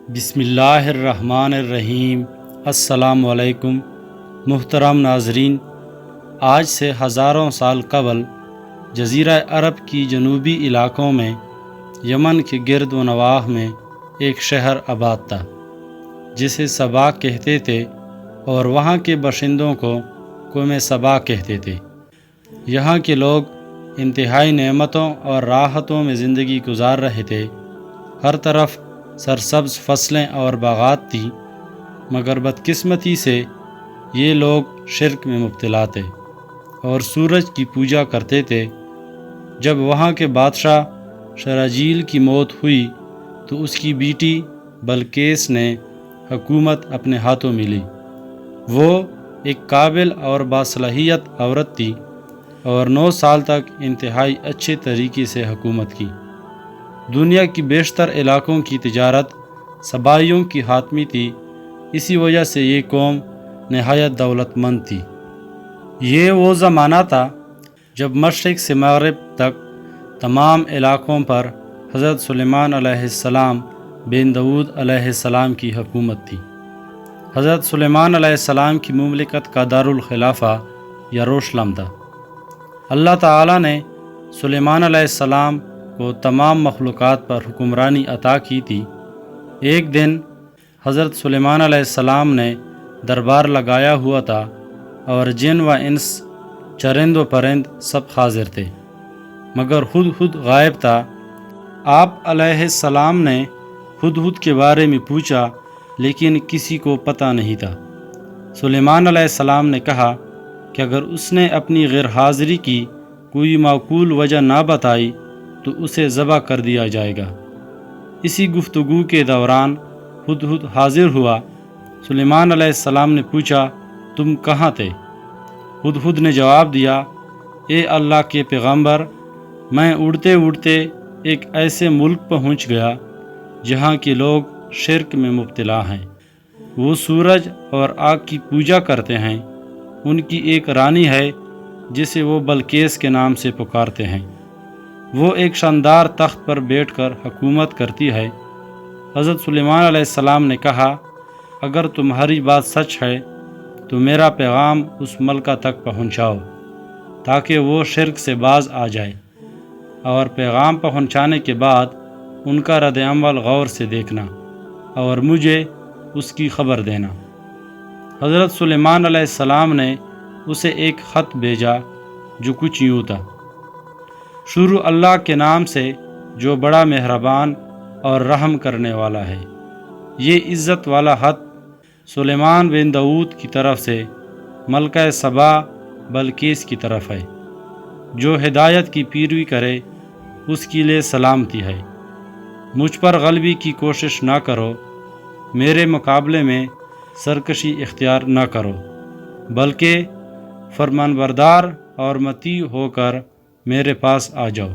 بسم اللہ الرحمن الرحیم۔ السلام علیکم محترم ناظرین، آج سے ہزاروں سال قبل جزیرہ عرب کی جنوبی علاقوں میں یمن کے گرد و نواح میں ایک شہر آباد تھا جسے سبا کہتے تھے، اور وہاں کے باشندوں کو قوم سبا کہتے تھے۔ یہاں کے لوگ انتہائی نعمتوں اور راحتوں میں زندگی گزار رہے تھے۔ ہر طرف سرسبز فصلیں اور باغات تھیں، مگر بدقسمتی سے یہ لوگ شرک میں مبتلا تھے اور سورج کی پوجا کرتے تھے۔ جب وہاں کے بادشاہ شراجیل کی موت ہوئی تو اس کی بیٹی بلقیس نے حکومت اپنے ہاتھوں میں لی۔ وہ ایک قابل اور باصلاحیت عورت تھی اور 9 سال تک انتہائی اچھے طریقے سے حکومت کی۔ دنیا کی بیشتر علاقوں کی تجارت سبائیوں کی حاکمی تھی، اسی وجہ سے یہ قوم نہایت دولت مند تھی۔ یہ وہ زمانہ تھا جب مشرق سے مغرب تک تمام علاقوں پر حضرت سلیمان علیہ السلام بن داؤد علیہ السلام کی حکومت تھی۔ حضرت سلیمان علیہ السلام کی مملکت کا دارالخلافہ یروشلم تھا۔ اللہ تعالیٰ نے سلیمان علیہ السلام کو تمام مخلوقات پر حکمرانی عطا کی تھی۔ ایک دن حضرت سلیمان علیہ السلام نے دربار لگایا ہوا تھا اور جن و انس، چرند و پرند سب حاضر تھے، مگر ہدہد غائب تھا۔ آپ علیہ السلام نے ہدہد کے بارے میں پوچھا، لیکن کسی کو پتہ نہیں تھا۔ سلیمان علیہ السلام نے کہا کہ اگر اس نے اپنی غیر حاضری کی کوئی معقول وجہ نہ بتائی تو اسے ذبح کر دیا جائے گا۔ اسی گفتگو کے دوران ہدہد حاضر ہوا۔ سلیمان علیہ السلام نے پوچھا، تم کہاں تھے؟ ہدہد نے جواب دیا، اے اللہ کے پیغمبر، میں اڑتے اڑتے ایک ایسے ملک پہنچ گیا جہاں کے لوگ شرک میں مبتلا ہیں۔ وہ سورج اور آگ کی پوجا کرتے ہیں۔ ان کی ایک رانی ہے جسے وہ بلقیس کے نام سے پکارتے ہیں۔ وہ ایک شاندار تخت پر بیٹھ کر حکومت کرتی ہے۔ حضرت سلیمان علیہ السلام نے کہا، اگر تمہاری بات سچ ہے تو میرا پیغام اس ملکہ تک پہنچاؤ تاکہ وہ شرک سے باز آ جائے، اور پیغام پہنچانے کے بعد ان کا رد عمل غور سے دیکھنا اور مجھے اس کی خبر دینا۔ حضرت سلیمان علیہ السلام نے اسے ایک خط بھیجا جو کچھ یوں تھا، شروع اللہ کے نام سے جو بڑا مہربان اور رحم کرنے والا ہے۔ یہ عزت والا خط سلیمان بن داؤد کی طرف سے ملکہ سبا بلقیس کی طرف ہے۔ جو ہدایت کی پیروی کرے اس کے لیے سلامتی ہے۔ مجھ پر غلبی کی کوشش نہ کرو، میرے مقابلے میں سرکشی اختیار نہ کرو، بلکہ فرمانبردار اور مطیع ہو کر میرے پاس آ جاؤ۔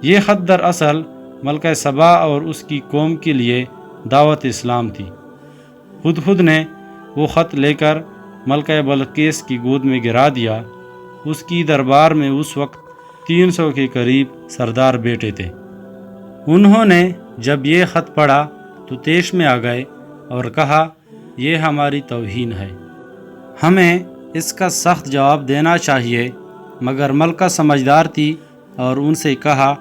یہ خط دراصل ملکہ سبا اور اس کی قوم کے لیے دعوت اسلام تھی۔ ہدہد نے وہ خط لے کر ملکہ بلقیس کی گود میں گرا دیا۔ اس کی دربار میں اس وقت 300 کے قریب سردار بیٹھے تھے۔ انہوں نے جب یہ خط پڑھا تو طیش میں آ گئے اور کہا، یہ ہماری توہین ہے، ہمیں اس کا سخت جواب دینا چاہیے۔ مگر ملکہ سمجھدار تھی اور ان سے کہا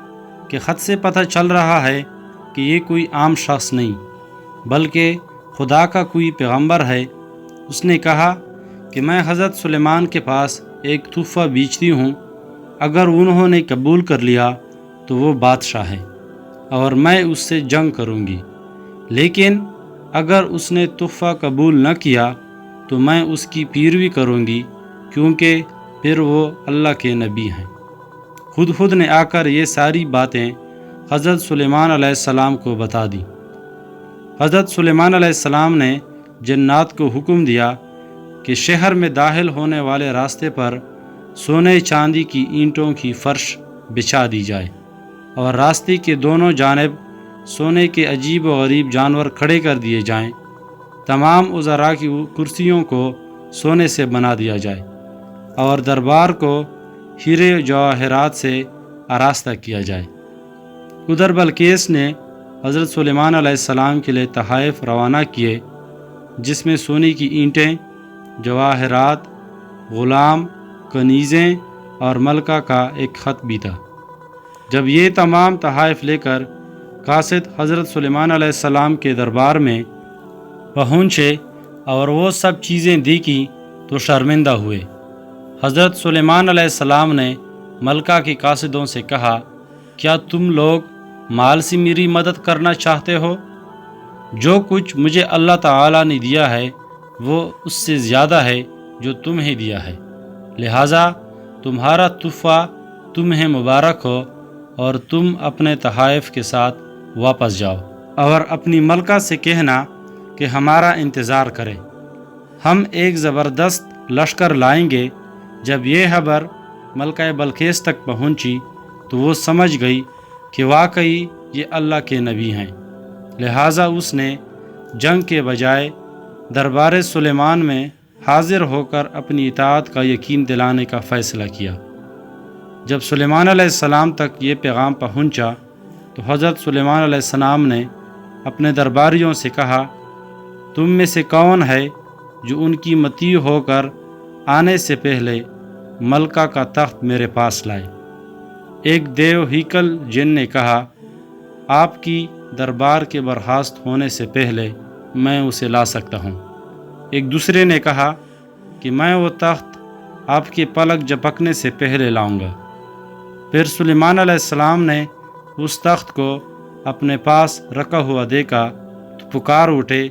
کہ خط سے پتہ چل رہا ہے کہ یہ کوئی عام شخص نہیں بلکہ خدا کا کوئی پیغمبر ہے۔ اس نے کہا کہ میں حضرت سلیمان کے پاس ایک تحفہ بیچتی ہوں، اگر انہوں نے قبول کر لیا تو وہ بادشاہ ہے اور میں اس سے جنگ کروں گی، لیکن اگر اس نے تحفہ قبول نہ کیا تو میں اس کی پیروی کروں گی، کیونکہ پھر وہ اللہ کے نبی ہیں۔ ہدہد نے آ کر یہ ساری باتیں حضرت سلیمان علیہ السلام کو بتا دیں۔ حضرت سلیمان علیہ السلام نے جنات کو حکم دیا کہ شہر میں داخل ہونے والے راستے پر سونے چاندی کی اینٹوں کی فرش بچھا دی جائے، اور راستے کے دونوں جانب سونے کے عجیب و غریب جانور کھڑے کر دیے جائیں۔ تمام وزراء کی کرسیوں کو سونے سے بنا دیا جائے اور دربار کو ہیرے جواہرات سے آراستہ کیا جائے۔ ادھر بلقیس نے حضرت سلیمان علیہ السلام کے لیے تحائف روانہ کیے، جس میں سونے کی اینٹیں، جواہرات، غلام، کنیزیں اور ملکہ کا ایک خط بھی تھا۔ جب یہ تمام تحائف لے کر قاصد حضرت سلیمان علیہ السلام کے دربار میں پہنچے اور وہ سب چیزیں دیکھی تو شرمندہ ہوئے۔ حضرت سلیمان علیہ السلام نے ملکہ کے قاصدوں سے کہا، کیا تم لوگ مال سے میری مدد کرنا چاہتے ہو؟ جو کچھ مجھے اللہ تعالیٰ نے دیا ہے وہ اس سے زیادہ ہے جو تمہیں دیا ہے، لہٰذا تمہارا تحفہ تمہیں مبارک ہو اور تم اپنے تحائف کے ساتھ واپس جاؤ اور اپنی ملکہ سے کہنا کہ ہمارا انتظار کرے، ہم ایک زبردست لشکر لائیں گے۔ جب یہ خبر ملکہ بلقیس تک پہنچی تو وہ سمجھ گئی کہ واقعی یہ اللہ کے نبی ہیں، لہٰذا اس نے جنگ کے بجائے دربار سلیمان میں حاضر ہو کر اپنی اطاعت کا یقین دلانے کا فیصلہ کیا۔ جب سلیمان علیہ السلام تک یہ پیغام پہنچا تو حضرت سلیمان علیہ السلام نے اپنے درباریوں سے کہا، تم میں سے کون ہے جو ان کی مطیع ہو کر آنے سے پہلے ملکہ کا تخت میرے پاس لائے؟ ایک دیو ہیکل جن نے کہا، آپ کی دربار کے برخاست ہونے سے پہلے میں اسے لا سکتا ہوں۔ ایک دوسرے نے کہا کہ میں وہ تخت آپ کے پلک جھپکنے سے پہلے لاؤں گا۔ پھر سلیمان علیہ السلام نے اس تخت کو اپنے پاس رکھا ہوا دیکھا تو پکار اٹھے،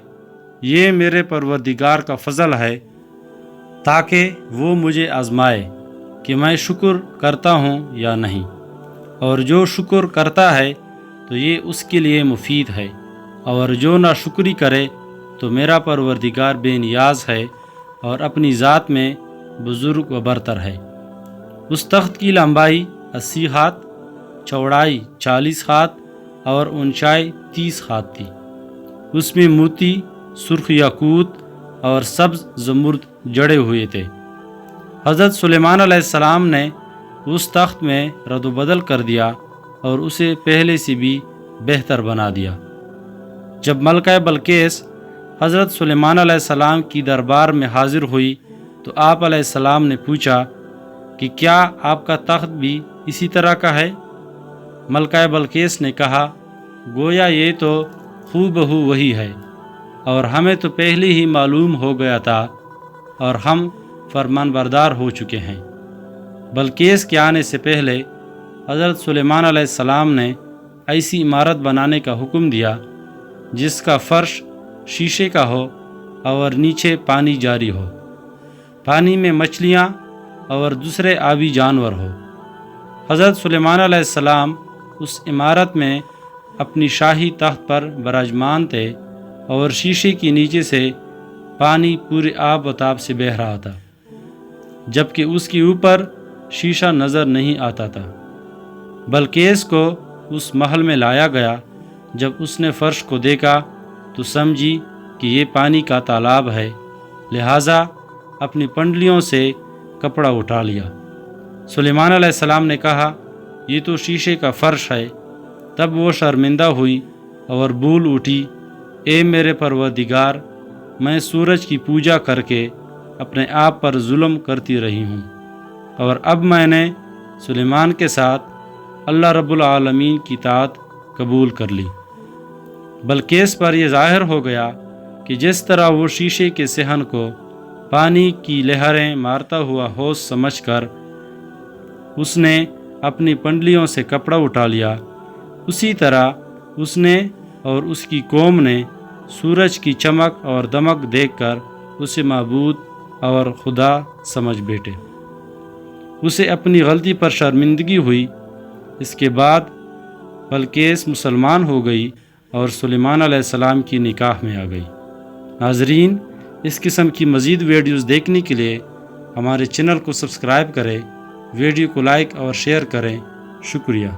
یہ میرے پروردگار کا فضل ہے تاکہ وہ مجھے آزمائے کہ میں شکر کرتا ہوں یا نہیں، اور جو شکر کرتا ہے تو یہ اس کے لیے مفید ہے، اور جو ناشکری کرے تو میرا پروردگار بے نیاز ہے اور اپنی ذات میں بزرگ و برتر ہے۔ اس تخت کی لمبائی 80 ہاتھ، چوڑائی 40 ہاتھ اور اونچائی 30 ہاتھ تھی۔ اس میں موتی، سرخ یاقوت اور سبز زمرد جڑے ہوئے تھے۔ حضرت سلیمان علیہ السلام نے اس تخت میں رد و بدل کر دیا اور اسے پہلے سے بھی بہتر بنا دیا۔ جب ملکہ بلقیس حضرت سلیمان علیہ السلام کی دربار میں حاضر ہوئی تو آپ علیہ السلام نے پوچھا کہ کیا آپ کا تخت بھی اسی طرح کا ہے؟ ملکہ بلقیس نے کہا، گویا یہ تو ہو بہو وہی ہے، اور ہمیں تو پہلے ہی معلوم ہو گیا تھا اور ہم فرمان بردار ہو چکے ہیں۔ بلقیس کے آنے سے پہلے حضرت سلیمان علیہ السلام نے ایسی عمارت بنانے کا حکم دیا جس کا فرش شیشے کا ہو اور نیچے پانی جاری ہو، پانی میں مچھلیاں اور دوسرے آبی جانور ہو۔ حضرت سلیمان علیہ السلام اس عمارت میں اپنی شاہی تخت پر براجمان تھے اور شیشے کے نیچے سے پانی پورے آب و تاب سے بہہ رہا تھا، جبکہ اس کے اوپر شیشہ نظر نہیں آتا تھا۔ بلقیس کو اس محل میں لایا گیا۔ جب اس نے فرش کو دیکھا تو سمجھی کہ یہ پانی کا تالاب ہے، لہٰذا اپنی پنڈلیوں سے کپڑا اٹھا لیا۔ سلیمان علیہ السلام نے کہا، یہ تو شیشے کا فرش ہے۔ تب وہ شرمندہ ہوئی اور بول اٹھی، اے میرے پروردگار، میں سورج کی پوجا کر کے اپنے آپ پر ظلم کرتی رہی ہوں، اور اب میں نے سلیمان کے ساتھ اللہ رب العالمین کی اطاعت قبول کر لی۔ بلقیس پر یہ ظاہر ہو گیا کہ جس طرح وہ شیشے کے صحن کو پانی کی لہریں مارتا ہوا حوض سمجھ کر اس نے اپنی پنڈلیوں سے کپڑا اٹھا لیا، اسی طرح اس نے اور اس کی قوم نے سورج کی چمک اور دمک دیکھ کر اسے معبود اور خدا سمجھ بیٹھے۔ اسے اپنی غلطی پر شرمندگی ہوئی۔ اس کے بعد بلقیس مسلمان ہو گئی اور سلیمان علیہ السلام کی نکاح میں آ گئی۔ ناظرین، اس قسم کی مزید ویڈیوز دیکھنے کے لیے ہمارے چینل کو سبسکرائب کریں، ویڈیو کو لائک اور شیئر کریں۔ شکریہ۔